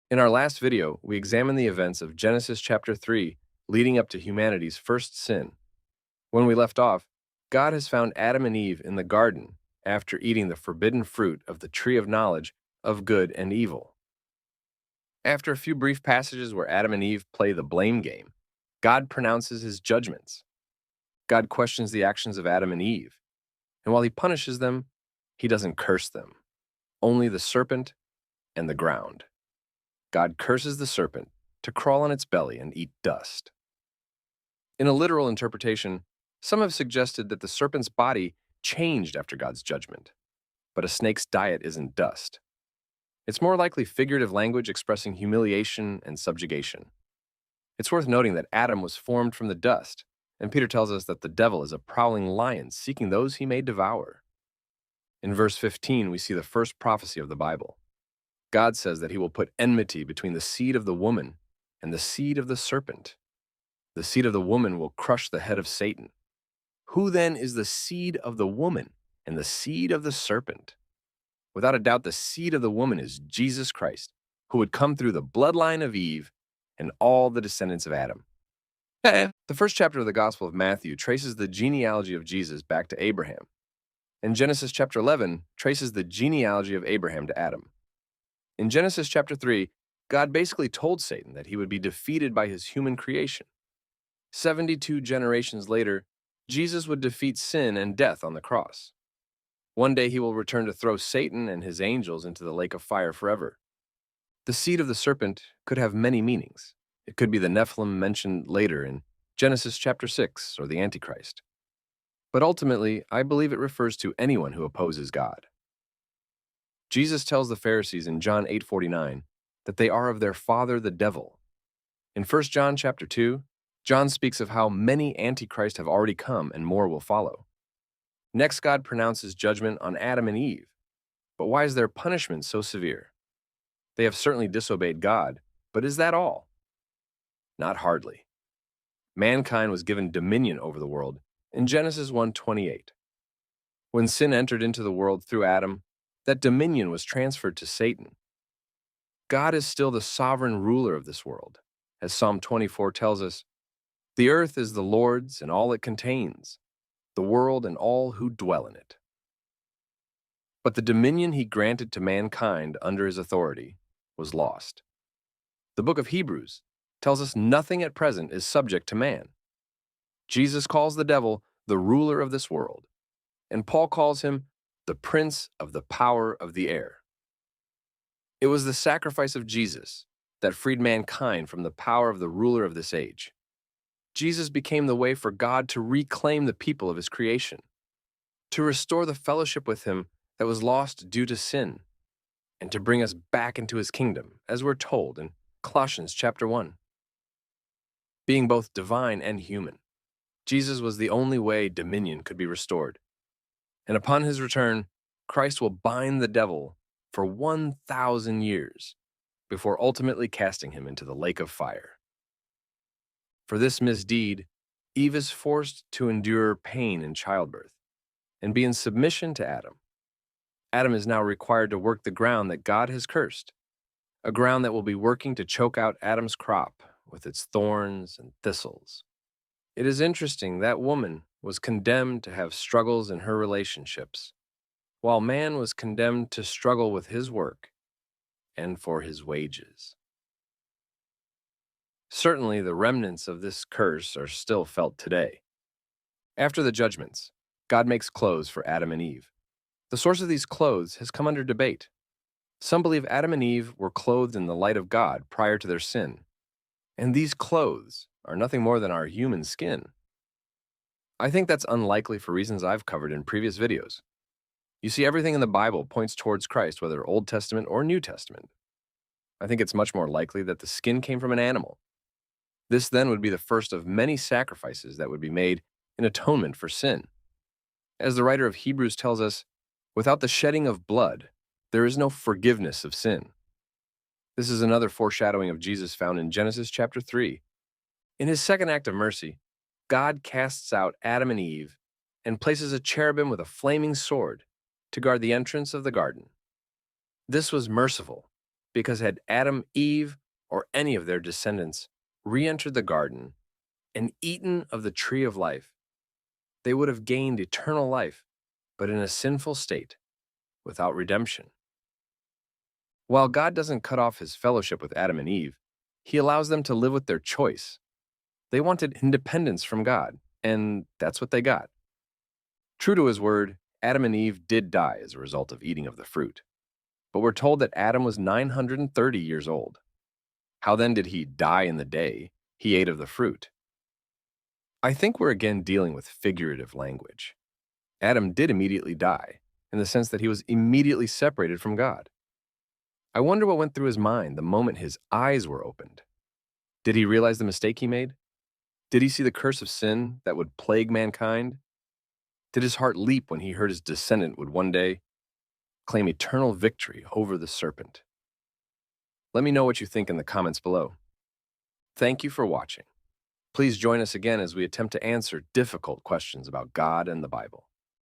In our last video, we examined the events of Genesis chapter 3 leading up to humanity's first sin. When we left off, God has found Adam and Eve in the garden after eating the forbidden fruit of the tree of knowledge of good and evil. After a few brief passages where Adam and Eve play the blame game, God pronounces his judgments. God questions the actions of Adam and Eve, and while he punishes them, he doesn't curse them, only the serpent and the ground. God curses the serpent to crawl on its belly and eat dust. In a literal interpretation, some have suggested that the serpent's body changed after God's judgment, but a snake's diet isn't dust. It's more likely figurative language expressing humiliation and subjugation. It's worth noting that Adam was formed from the dust, and Peter tells us that the devil is a prowling lion seeking those he may devour. In verse 15, we see the first prophecy of the Bible. God says that he will put enmity between the seed of the woman and the seed of the serpent. The seed of the woman will crush the head of Satan. Who then is the seed of the woman and the seed of the serpent? Without a doubt, the seed of the woman is Jesus Christ, who would come through the bloodline of Eve and all the descendants of Adam. The first chapter of the Gospel of Matthew traces the genealogy of Jesus back to Abraham, and Genesis chapter 11 traces the genealogy of Abraham to Adam. In Genesis chapter 3, God basically told Satan that he would be defeated by his human creation. 72 generations later, Jesus would defeat sin and death on the cross. One day he will return to throw Satan and his angels into the lake of fire forever. The seed of the serpent could have many meanings. It could be the Nephilim mentioned later in Genesis chapter 6 or the Antichrist. But ultimately, I believe it refers to anyone who opposes God. Jesus tells the Pharisees in John 8:49 that they are of their father the devil. In 1 John chapter 2, John speaks of how many antichrists have already come and more will follow. Next, God pronounces judgment on Adam and Eve. But why is their punishment so severe? They have certainly disobeyed God, but is that all? Not hardly. Mankind was given dominion over the world in Genesis 1:28. When sin entered into the world through Adam, that dominion was transferred to Satan. God is still the sovereign ruler of this world. As Psalm 24 tells us, "The earth is the Lord's and all it contains, the world and all who dwell in it." But the dominion he granted to mankind under his authority was lost. The book of Hebrews tells us nothing at present is subject to man. Jesus calls the devil the ruler of this world, and Paul calls him the prince of the power of the air. It was the sacrifice of Jesus that freed mankind from the power of the ruler of this age. Jesus became the way for God to reclaim the people of his creation, to restore the fellowship with him that was lost due to sin, and to bring us back into his kingdom, as we're told in Colossians chapter 1. Being both divine and human, Jesus was the only way dominion could be restored. And upon his return, Christ will bind the devil for 1,000 years before ultimately casting him into the lake of fire. For this misdeed, Eve is forced to endure pain in childbirth and be in submission to Adam. Adam is now required to work the ground that God has cursed, a ground that will be working to choke out Adam's crop with its thorns and thistles. It is interesting that woman was condemned to have struggles in her relationships, while man was condemned to struggle with his work and for his wages. Certainly, the remnants of this curse are still felt today. After the judgments, God makes clothes for Adam and Eve. The source of these clothes has come under debate. Some believe Adam and Eve were clothed in the light of God prior to their sin, and these clothes are nothing more than our human skin. I think that's unlikely for reasons I've covered in previous videos. You see, everything in the Bible points towards Christ, whether Old Testament or New Testament. I think it's much more likely that the skin came from an animal. This then would be the first of many sacrifices that would be made in atonement for sin. As the writer of Hebrews tells us, without the shedding of blood, there is no forgiveness of sin. This is another foreshadowing of Jesus found in Genesis chapter 3. In his second act of mercy, God casts out Adam and Eve and places a cherubim with a flaming sword to guard the entrance of the garden. This was merciful Because had Adam, Eve, or any of their descendants re-entered the garden and eaten of the tree of life, they would have gained eternal life, but in a sinful state, without redemption. While God doesn't cut off his fellowship with Adam and Eve, he allows them to live with their choice. They wanted independence from God, and that's what they got. True to his word, Adam and Eve did die as a result of eating of the fruit. But we're told that Adam was 930 years old. How then did he die in the day he ate of the fruit? I think we're again dealing with figurative language. Adam did immediately die, in the sense that he was immediately separated from God. I wonder what went through his mind the moment his eyes were opened. Did he realize the mistake he made? Did he see the curse of sin that would plague mankind? Did his heart leap when he heard his descendant would one day claim eternal victory over the serpent? Let me know what you think in the comments below. Thank you for watching. Please join us again as we attempt to answer difficult questions about God and the Bible.